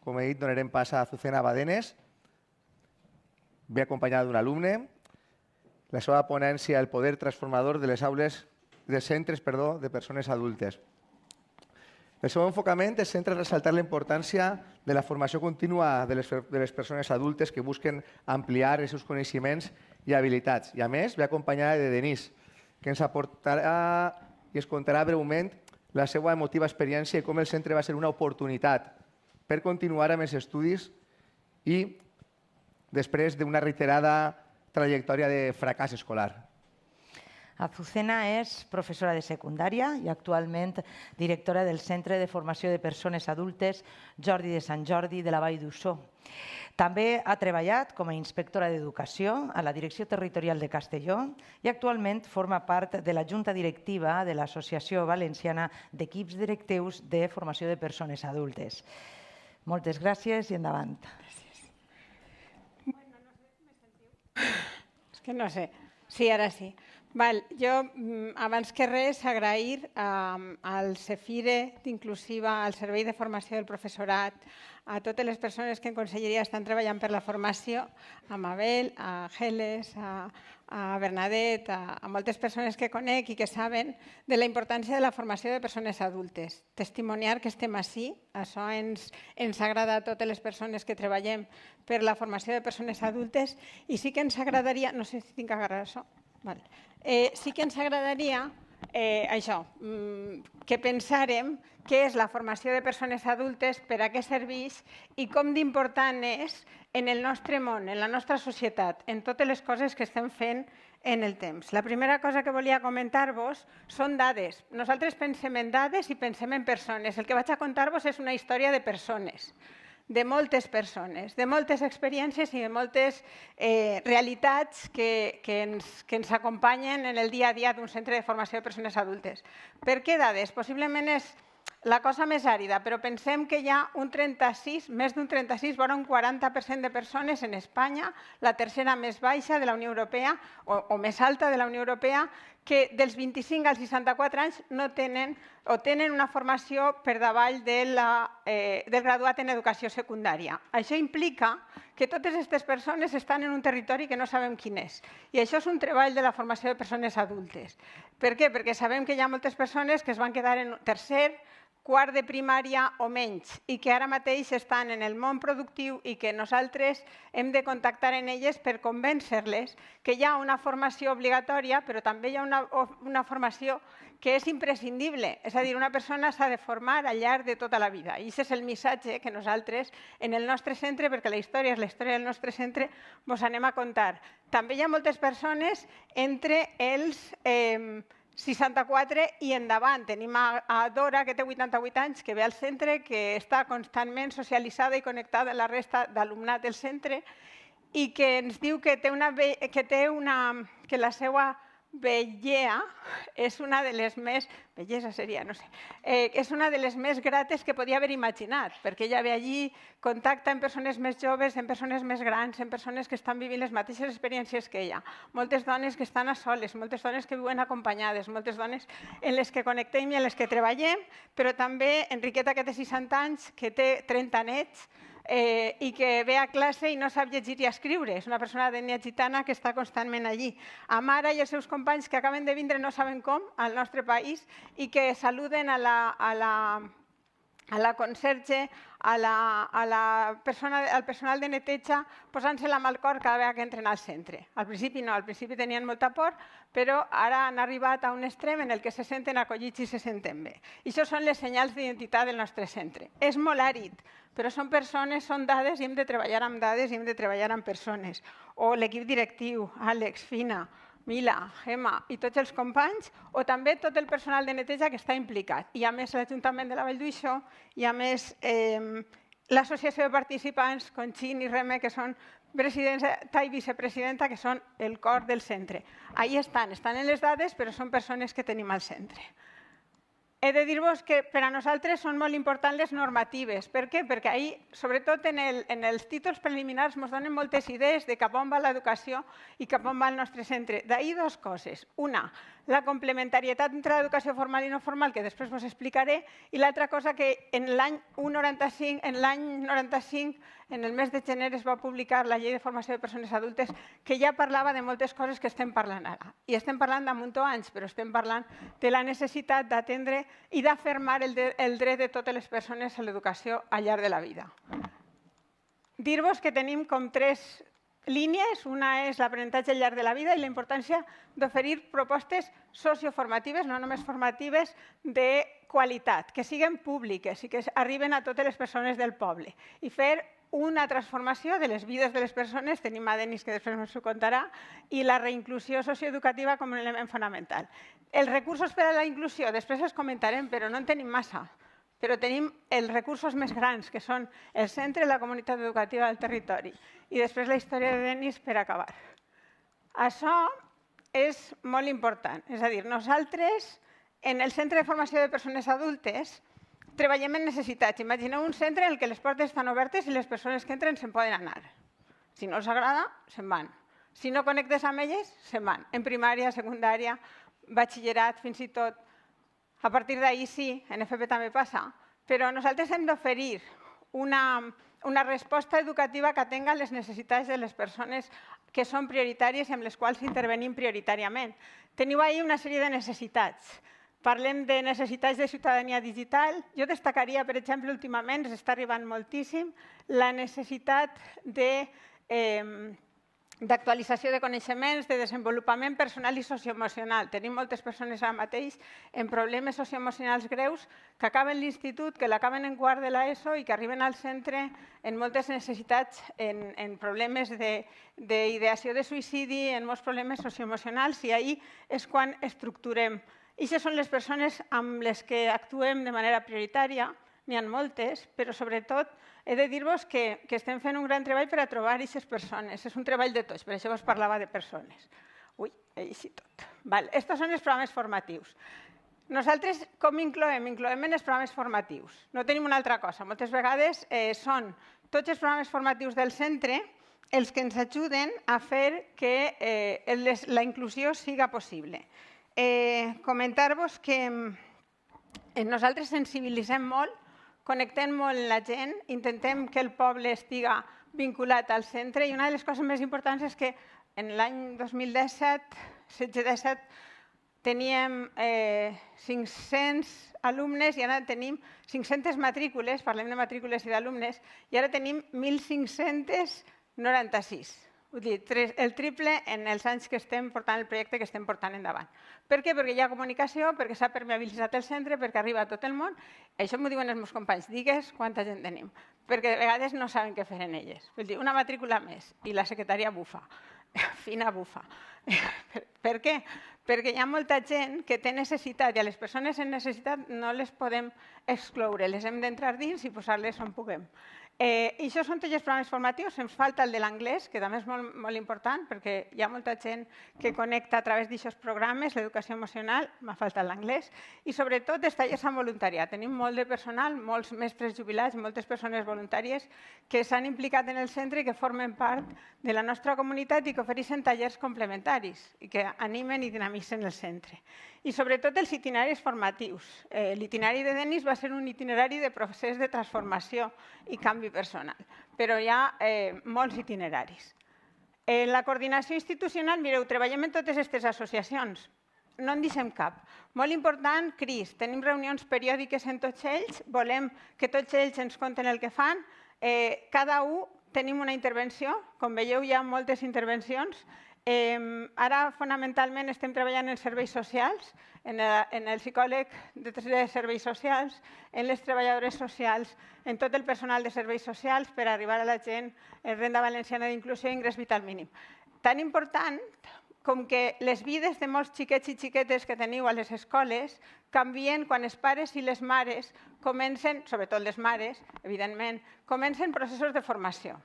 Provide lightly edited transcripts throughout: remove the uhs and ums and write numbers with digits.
com he dit, donarem pas a Azucena Badenes. Ve acompanyada d'un alumne. La seva ponència, el poder transformador de les aules de centres de persones adultes. El seu enfocament es centra en ressaltar la importància de la formació contínua de les persones adultes que busquen ampliar els seus coneixements i habilitats. I a més, ve acompanyada de Denís, que ens aportarà i es contarà breument la seva emotiva experiència i com el centre va ser una oportunitat per continuar amb els estudis i després d'una reiterada trajectòria de fracàs escolar. Azucena és professora de secundària i actualment directora del Centre de Formació de Persones Adultes Jordi de Sant Jordi de la Vall d'Uixó. També ha treballat com a inspectora d'Educació a la Direcció Territorial de Castelló i actualment forma part de la Junta Directiva de l'Associació Valenciana d'Equips Directius de Formació de Persones Adultes. Moltes gràcies i endavant. Gràcies. Bueno, no sé, ¿me sentiu? És que no sé. Sí, ara sí. Jo, abans que res, agrair al CEFIRE d'Inclusiva, al Servei de Formació del Professorat, a totes les persones que en Conselleria estan treballant per la formació, a Mabel, a Geles, a Bernadette, a moltes persones que conec i que saben de la importància de la formació de persones adultes. Testimoniar que estem ací, això ens agrada a totes les persones que treballem per la formació de persones adultes i sí que ens agradaria, no sé si tinc que agarrar això, sí que ens agradaria això, que pensàrem què és la formació de persones adultes, per a què serveix i com d'important és en el nostre món, en la nostra societat, en totes les coses que estem fent en el temps. La primera cosa que volia comentar-vos són dades. Nosaltres pensem en dades i pensem en persones. El que vaig a contar-vos és una història de persones, de moltes persones, de moltes experiències i de moltes realitats que ens acompanyen en el dia a dia d'un centre de formació de persones adultes. Per què dades? Possiblement és la cosa més àrida, però pensem que hi ha un 36, més d'un 36, vora un 40% de persones en Espanya, la tercera més baixa de la Unió Europea o més alta de la Unió Europea, que dels 25 als 64 anys no tenen o tenen una formació per davall del graduat en educació secundària. Això implica que totes aquestes persones estan en un territori que no sabem quin és. I això és un treball de la formació de persones adultes. Per què? Perquè sabem que hi ha moltes persones que es van quedar en tercer, quart de primària o menys i que ara mateix estan en el món productiu i que nosaltres hem de contactar amb elles per convèncer-les que hi ha una formació obligatòria, però també hi ha una formació que és imprescindible. És a dir, una persona s'ha de formar al llarg de tota la vida. I aquest és el missatge que nosaltres, en el nostre centre, perquè la història és la història del nostre centre, vos anem a contar. També hi ha moltes persones entre els 64 i endavant. Tenim a Dora, que té 88 anys, que ve al centre, que està constantment socialitzada i connectada a la resta d'alumnat del centre i que ens diu que la seva vellea és una de les més... Bellesa seria, no sé. És una de les més grates que podia haver imaginat, perquè ella ve allí, contacta amb persones més joves, amb persones més grans, amb persones que estan vivint les mateixes experiències que ella. Moltes dones que estan a soles, moltes dones que viuen acompanyades, moltes dones en les que connectem i en les que treballem, però també Enriqueta, que té 60 anys, que té 30 nets, i que ve a classe i no sap llegir i escriure. És una persona d'ètnia gitana que està constantment allí. Amara i els seus companys que acaben de vindre no saben com al nostre país i que saluden a la conserge, al personal de neteja, posant-se la mà al cor cada vegada que entren al centre. Al principi no, al principi tenien molta por, però ara han arribat a un extrem en què se senten acollits i se senten bé. I això són les senyals d'identitat del nostre centre. És molt àrid, però són persones, són dades i hem de treballar amb dades i hem de treballar amb persones. O l'equip directiu, Àlex, Fina, Mila, Gemma i tots els companys, o també tot el personal de neteja que està implicat. I a més l'Ajuntament de la Vall d'Uixó i a més l'associació de participants, Conxin i Reme, que són presidenta i vicepresidenta, que són el cor del centre. Ahí estan en les dades, però són persones que tenim al centre. He de dir-vos que per a nosaltres són molt importants les normatives. Per què? Perquè ahir, sobretot en els títols preliminars, ens donen moltes idees de cap on va l'educació i cap on va el nostre centre. D'ahir dues coses. Una, la complementarietat entre l'educació formal i no formal, que després us explicaré, i l'altra cosa que en l'any 95, en el mes de gener, es va publicar la Llei de Formació de Persones Adultes, que ja parlava de moltes coses que estem parlant ara. I estem parlant de muntó anys, però estem parlant de la necessitat d'atendre i d'afirmar el dret de totes les persones a l'educació al llarg de la vida. Dir-vos que tenim com 3 línies. Una és l'aprenentatge al llarg de la vida i la importància d'oferir propostes socioformatives, no només formatives, de qualitat, que siguin públiques i que arriben a totes les persones del poble. I fer una transformació de les vides de les persones, tenim a Denis que després ens ho contarà, i la reinclusió socioeducativa com un element fonamental. Els recursos per a la inclusió, després els comentarem, però no en tenim massa. Però tenim els recursos més grans, que són el centre i la comunitat educativa del territori. I després la història de Denis per acabar. Això és molt important. És a dir, nosaltres, en el Centre de Formació de Persones Adultes, treballem en necessitats. Imagineu un centre en què les portes estan obertes i les persones que entren se'n poden anar. Si no els agrada, se'n van. Si no connectes amb elles, se'n van. En primària, secundària, batxillerat, fins i tot. A partir d'ahir sí, en FP també passa, però nosaltres hem d'oferir una resposta educativa que atenga les necessitats de les persones que són prioritàries i amb les quals intervenim prioritàriament. Teniu ahir una sèrie de necessitats. Parlem de necessitats de ciutadania digital. Jo destacaria, per exemple, últimament, ens està arribant moltíssim, la necessitat d'actualització de coneixements, de desenvolupament personal i socioemocional. Tenim moltes persones ara mateix amb problemes socioemocionals greus que acaben l'institut, que l'acaben en quart de l'ESO i que arriben al centre en moltes necessitats, en problemes d'ideació de suïcidi, en molts problemes socioemocionals, i ahir és quan estructurem. I aquestes són les persones amb les que actuem de manera prioritària. N'hi ha moltes, però sobretot he de dir-vos que estem fent un gran treball per a trobar aquestes persones. És un treball de tots, per això us parlava de persones. Ui, he llegit tot. Estos són els programes formatius. Nosaltres com incloem? Incloem en els programes formatius. No tenim una altra cosa. Moltes vegades són tots els programes formatius del centre els que ens ajuden a fer que la inclusió siga possible. Comentar-vos que nosaltres sensibilitzem molt, connectem molt la gent, intentem que el poble estiga vinculat al centre i una de les coses més importants és que en l'any 2017 teníem 500 alumnes i ara tenim 500 matrícules, parlem de matrícules i d'alumnes, i ara tenim 1.596. Vull dir, el triple en els anys que estem portant el projecte que estem portant endavant. Per què? Perquè hi ha comunicació, perquè s'ha permeabilitzat el centre, perquè arriba a tot el món. Això m'ho diuen els meus companys. Digues quanta gent tenim. Perquè de vegades no saben què fer en elles. Vull dir, una matrícula més i la secretària bufa. Fina bufa. Per què? Perquè hi ha molta gent que té necessitat i a les persones en necessitat no les podem excloure. Les hem d'entrar dins i posar-les on puguem. I això són tots els programes formatius. Ens falta el de l'anglès, que també és molt important, perquè hi ha molta gent que connecta a través d'aquests programes, l'educació emocional, m'ha faltat l'anglès, i sobretot els tallers amb voluntariat. Tenim molt de personal, molts mestres jubilats, moltes persones voluntàries que s'han implicat en el centre i que formen part de la nostra comunitat i que ofereixen tallers complementaris i que animen i dinamitzen el centre. I sobretot els itineraris formatius. L'itinerari de Denis va ser un itinerari de procés de transformació i canvi personal, però hi ha molts itineraris. En la coordinació institucional, mireu, treballem en totes aquestes associacions, no en deixem cap. Molt important, CRIS, tenim reunions periòdiques en tots ells, volem que tots ells ens conten el que fan, cada un tenim una intervenció, com veieu hi ha moltes intervencions. Ara, fonamentalment, estem treballant en serveis socials, en el psicòleg de serveis socials, en les treballadores socials, en tot el personal de serveis socials per arribar a la gent en renda valenciana d'inclusió i ingrés vital mínim. Tan important com que les vides de molts xiquets i xiquetes que teniu a les escoles canvien quan els pares i les mares comencen, sobretot les mares, evidentment, comencen processos de formació.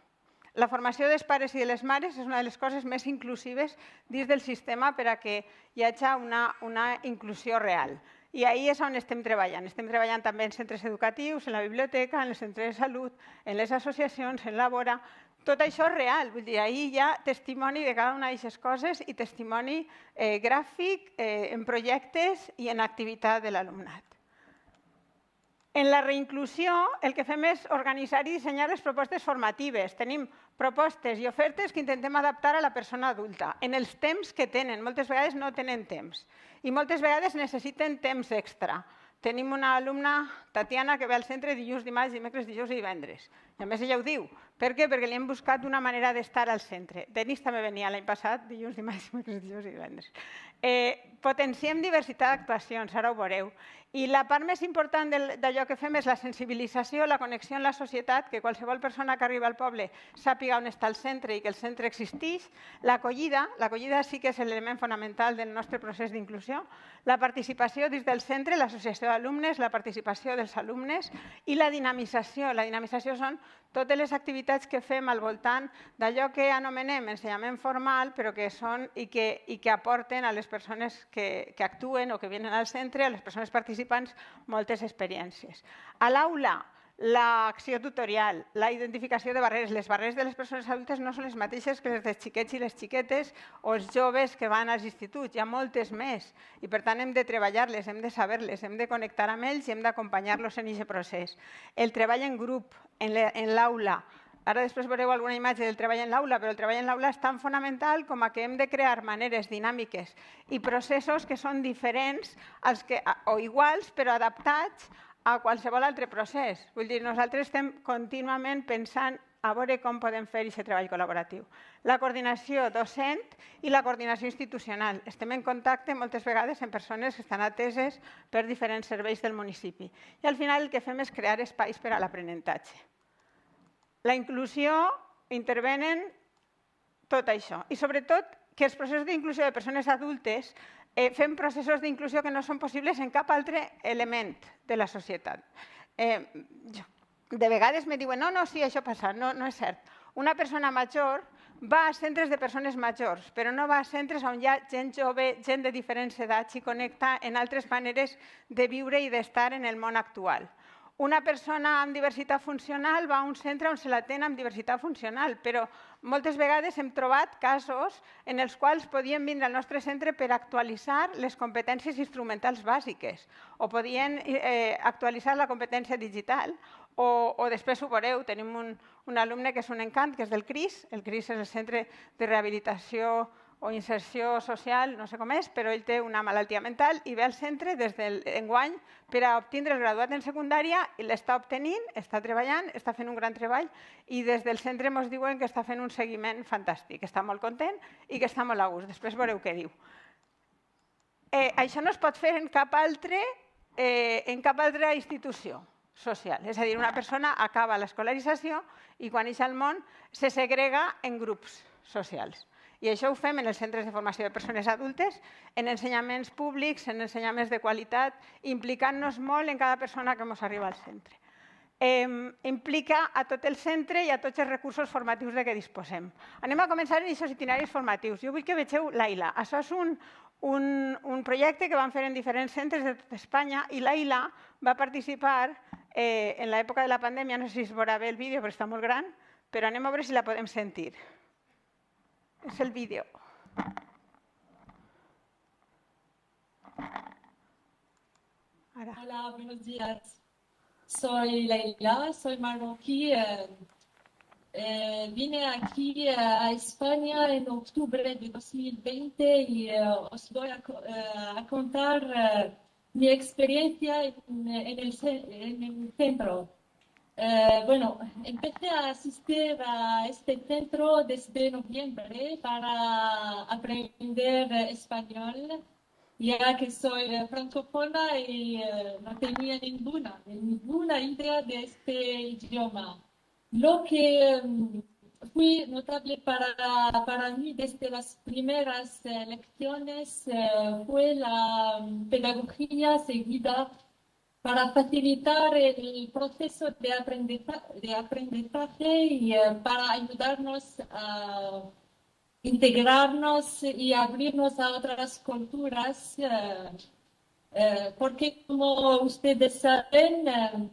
La formació dels pares i de les mares és una de les coses més inclusives dins del sistema per a que hi hagi una inclusió real. I ahir és on estem treballant. Estem treballant també en centres educatius, en la biblioteca, en els centres de salut, en les associacions, en la vora. Tot això és real, vull dir, ahir hi ha testimoni de cada una d'aquestes coses i testimoni gràfic en projectes i en activitat de l'alumnat. En la reinclusió, el que fem és organitzar i dissenyar les propostes formatives. Tenim propostes i ofertes que intentem adaptar a la persona adulta, en els temps que tenen. Moltes vegades no tenen temps i moltes vegades necessiten temps extra. Tenim una alumna, Tatiana, que ve al centre dilluns, dimarts, dimecres, dijous i divendres. I a més ella ho diu. Per què? Perquè li hem buscat una manera d'estar al centre. Denis també venia l'any passat, dilluns, dimarts, dimecres, dijous i divendres. Potenciem diversitat d'actuacions, ara ho veureu. I la part més important d'allò que fem és la sensibilització, la connexió amb la societat, que qualsevol persona que arriba al poble sàpiga on està el centre i que el centre existeix. L'acollida sí que és l'element fonamental del nostre procés d'inclusió. La participació dins del centre, l'associació d'alumnes, la participació dels alumnes i la dinamització. La dinamització són totes les activitats que fem al voltant d'allò que anomenem ensenyament formal, però que són i que aporten a les persones que actuen o que venen al centre, a les persones participants, moltes experiències. A l'aula, l'acció tutorial, la identificació de barreres. Les barreres de les persones adultes no són les mateixes que les dels xiquets i les xiquetes o els joves que van als instituts. Hi ha moltes més i, per tant, hem de treballar-les, hem de saber-les, hem de connectar amb ells i hem d'acompanyar-los en aquest procés. El treball en grup, en l'aula. Ara després veureu alguna imatge del treball en l'aula, però el treball en l'aula és tan fonamental com que hem de crear maneres dinàmiques i processos que són diferents o iguals, però adaptats a qualsevol altre procés. Vull dir, nosaltres estem contínuament pensant a veure com podem fer aquest treball col·laboratiu. La coordinació docent i la coordinació institucional. Estem en contacte moltes vegades amb persones que estan ateses per diferents serveis del municipi. I al final el que fem és crear espais per a l'aprenentatge. La inclusió intervenen tot això. I sobretot que els processos d'inclusió de persones adultes fem processos d'inclusió que no són possibles en cap altre element de la societat. De vegades me diuen, no, sí, això passa. No és cert. Una persona major va a centres de persones majors, però no va a centres on hi ha gent jove, gent de diferents edats i connecta en altres maneres de viure i d'estar en el món actual. Una persona amb diversitat funcional va a un centre on se l'atén amb diversitat funcional, però moltes vegades hem trobat casos en els quals podien vindre al nostre centre per actualitzar les competències instrumentals bàsiques o podien actualitzar la competència digital o després ho veureu, tenim un alumne que és un encant, que és del CRIS. El CRIS és el Centre de Rehabilitació o Inserció Social, no sé com és, però ell té una malaltia mental i ve al centre des d'enguany per a obtindre el graduat en secundària i l'està obtenint, està treballant, està fent un gran treball i des del centre ens diuen que està fent un seguiment fantàstic, està molt content i que està molt a gust. Després veureu què diu. Això no es pot fer en cap altra institució social. És a dir, una persona acaba l'escolarització i quan ix al món se segrega en grups socials. I això ho fem en els centres de formació de persones adultes, en ensenyaments públics, en ensenyaments de qualitat, implicant-nos molt en cada persona que ens arriba al centre. Implica a tot el centre i a tots els recursos formatius de què disposem. Anem a començar en aquests itineraris formatius. Jo vull que vegeu l'AILA. Això és un projecte que van fer en diferents centres de tot Espanya i l'AILA va participar en l'època de la pandèmia. No sé si es veurà bé el vídeo, però està molt gran, però anem a veure si la podem sentir. Es el vídeo. Hola, buenos días. Soy Leila, soy marroquí. Vine aquí a España en octubre de 2020 y os voy a contar mi experiencia en el centro. Bueno, empecé a asistir a este centro desde noviembre para aprender español, ya que soy francófona y no tenía ninguna idea de este idioma. Lo que fue notable para mí desde las primeras lecciones fue la pedagogía seguida para facilitar el proceso de aprendizaje y para ayudarnos a integrarnos y abrirnos a otras culturas porque como ustedes saben,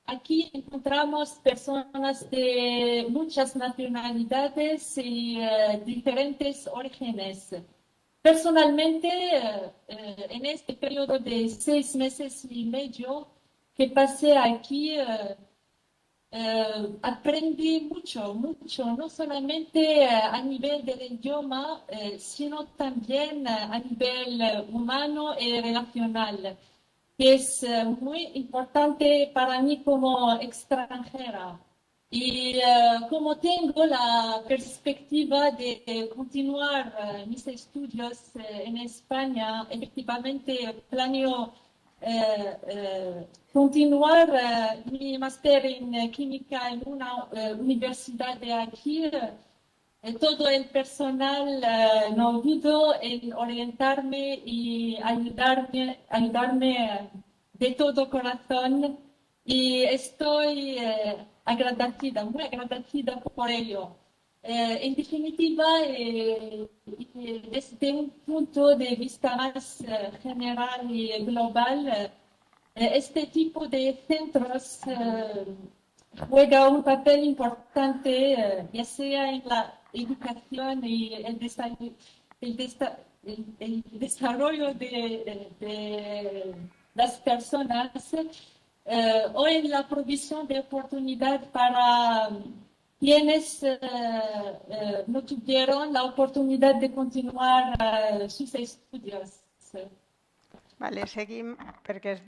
aquí encontramos personas de muchas nacionalidades y diferentes orígenes. Personalmente, en este periodo de 6 meses y medio que pasé aquí, aprendí mucho, mucho, no solamente a nivel del idioma, sino también a nivel humano y relacional, que es muy importante para mí como extranjera. Y como tengo la perspectiva de continuar mis estudios en España, efectivamente planeo continuar mi máster en química en una universidad de aquí. Todo el personal no dudo en orientarme y ayudarme de todo corazón y estoy muy agradecida por ello. En definitiva, desde un punto de vista más general y global, este tipo de centros juega un papel importante, ya sea en la educación y el desarrollo de las personas, o en la provisión de oportunidad para quienes no tuvieron la oportunidad de continuar sus estudios. Vale, seguim perquè és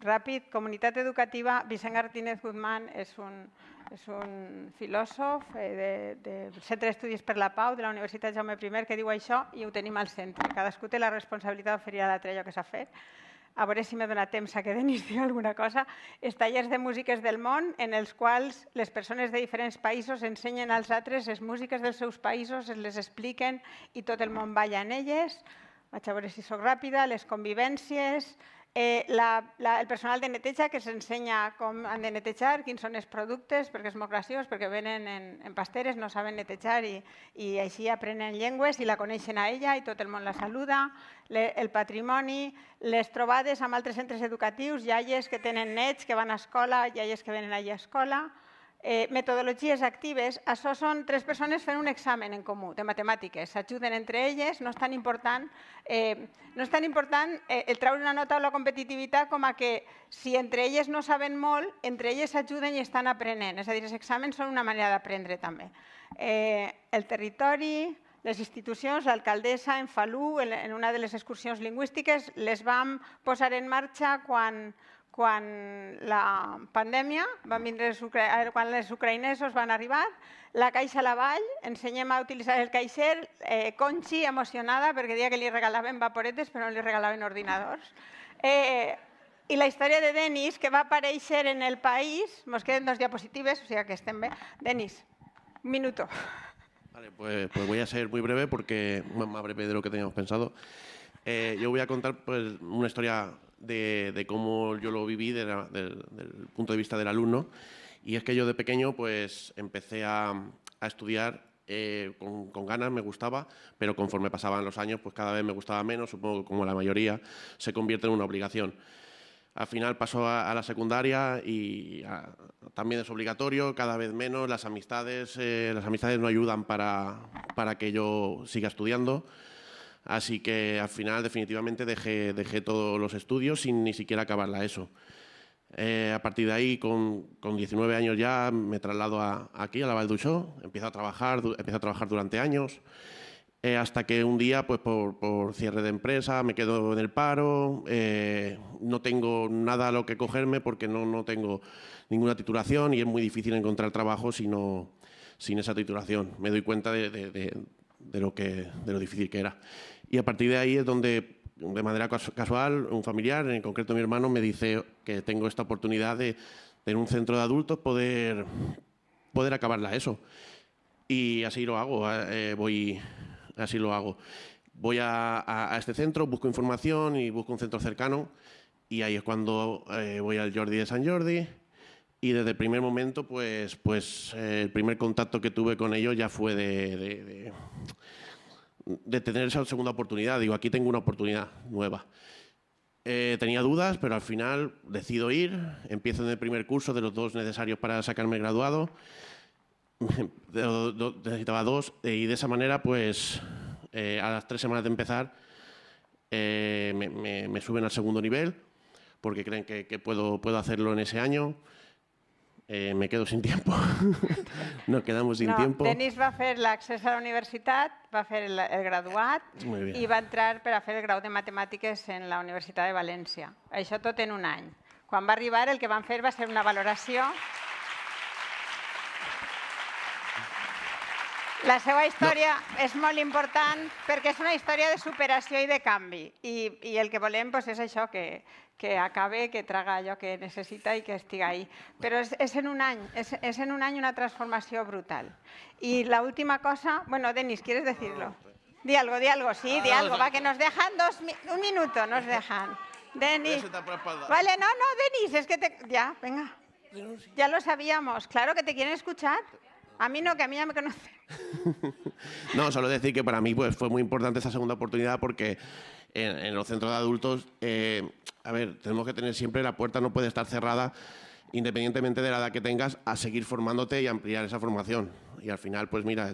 ràpid. Comunitat educativa, Vicent Martínez Guzmán és un filòsof del Centre d'Estudis per la Pau de la Universitat Jaume I que diu això i ho tenim al centre. Cadascú té la responsabilitat d'oferir a l'altre allò que s'ha fet. A veure si m'he donat temps a que Denis digui alguna cosa. Els tallers de músiques del món en els quals les persones de diferents països ensenyen als altres les músiques dels seus països, les expliquen i tot el món balla en elles. Vaig a veure si soc ràpida. Les convivències, el personal de neteja que s'ensenya com han de netejar, quins són els productes, perquè és molt graciós, perquè venen en pasteres, no saben netejar i així aprenen llengües i la coneixen a ella i tot el món la saluda. El patrimoni, les trobades amb altres centres educatius, iaies que tenen nets, que van a escola, iaies que venen allà a escola. Metodologies actives, això són 3 persones fent un examen en comú de matemàtiques, s'ajuden entre elles, no és tan important el treure una nota o la competitivitat com a que si entre elles no saben molt, entre elles s'ajuden i estan aprenent, és a dir, els exàmens són una manera d'aprendre també. El territori, les institucions, l'alcaldessa en Falú, en una de les excursions lingüístiques, les vam posar en marxa quan la pandèmia, quan els ucraïnesos van arribar, la Caixa Lavall, ensenyem a utilitzar el caixer, Conchi emocionada perquè deia que li regalaven vaporetes però no li regalaven ordinadors. I la història de Denis, que va aparèixer en El País, ens queden 2 diapositives, o sigui que estem bé. Denis, un minuto. Vale, pues voy a ser muy breve porque más breve de lo que teníamos pensado. Yo voy a contar pues, una historia de cómo yo lo viví del punto de vista del alumno. Y es que yo de pequeño pues empecé a estudiar con ganas, me gustaba, pero conforme pasaban los años pues cada vez me gustaba menos, supongo que como la mayoría se convierte en una obligación. Al final pasó a la secundaria y también es obligatorio, cada vez menos, las amistades no ayudan para que yo siga estudiando. Así que al final definitivamente dejé todos los estudios sin ni siquiera acabar la ESO. A partir de ahí, con 19 años ya, me traslado aquí, a la Vall d'Uixó, empiezo a trabajar durante años, hasta que un día, pues por cierre de empresa, me quedo en el paro, no tengo nada a lo que cogerme porque no tengo ninguna titulación y es muy difícil encontrar trabajo sin esa titulación. Me doy cuenta de lo difícil que era. Y a partir de ahí es donde, de manera casual, un familiar, en concreto mi hermano, me dice que tengo esta oportunidad de en un centro de adultos poder acabar la ESO. Y así lo hago, Voy a este centro, busco información y busco un centro cercano y ahí es cuando voy al Jordi de Sant Jordi y desde el primer momento, pues el primer contacto que tuve con ellos ya fue de tener esa segunda oportunidad. Digo, aquí tengo una oportunidad nueva. tenía dudas, pero al final decido ir. Empiezo en el primer curso de los 2 necesarios para sacarme el graduado. Necesitaba 2 y de esa manera, pues, a las 3 semanas de empezar, me suben al segundo nivel porque creen que puedo hacerlo en ese año. Me quedo sin tiempo. Nos quedamos sin tiempo. Denis va fer l'accés a la universitat, va fer el graduat i va entrar per a fer el grau de matemàtiques en la Universitat de València. Això tot en un any. Quan va arribar, el que van fer va ser una valoració. La seva història és molt important perquè és una història de superació i de canvi. I el que volem és això, que acabe, que traga allò que necessita i que estigui ahí. Però és en un any, és en un any una transformació brutal. I l'última cosa... Bueno, Denis, ¿quieres decirlo? Di algo, sí, di algo. Va, que nos dejan un minuto, nos dejan. Denis. Vale, no, Denis, es que te... Ya, venga. Ya lo sabíamos. Claro que te quieren escuchar. A mí no, que a mí ya me conocen. No, solo decir que para mí pues, fue muy importante esta segunda oportunidad porque en los centros de adultos, a ver, tenemos que tener siempre la puerta, no puede estar cerrada, independientemente de la edad que tengas, a seguir formándote y ampliar esa formación. Y al final, pues mira,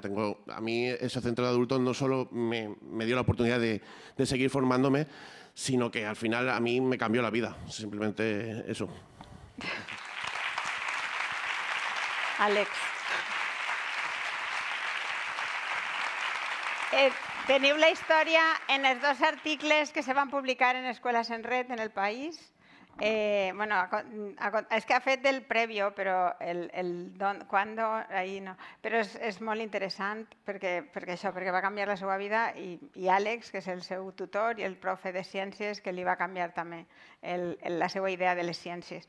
a mí ese centro de adultos no solo me dio la oportunidad de seguir formándome, sino que al final a mí me cambió la vida, simplemente eso. Àlex. Teniu la història en els 2 articles que se van publicar en Escuelas en Red en El País. Bueno, és que ha fet el previo, però el cuándo, ahí no. Però és molt interessant perquè va canviar la seva vida i Àlex, que és el seu tutor i el profe de ciències, que li va canviar també la seva idea de les ciències.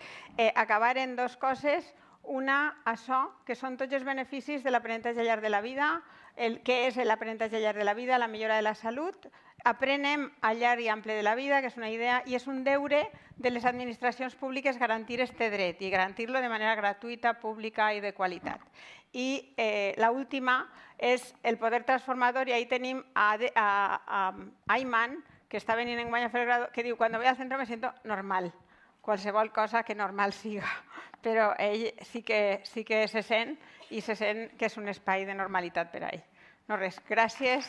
Acabar en 2 coses. Una, això, que són tots els beneficis de l'aprenentatge al llarg de la vida, què és l'aprenentatge al llarg de la vida, la millora de la salut. Aprenem al llarg i ample de la vida, que és una idea, i és un deure de les administracions públiques garantir aquest dret i garantir-lo de manera gratuïta, pública i de qualitat. I l'última és el poder transformador, i ahí tenim a Ayman, que està venint enguany a fer el grau, que diu, quan voy al centre me siento normal. Qualsevol cosa que normal siga. Però ell sí que se sent i se sent que és un espai de normalitat per a ell. No res, gràcies.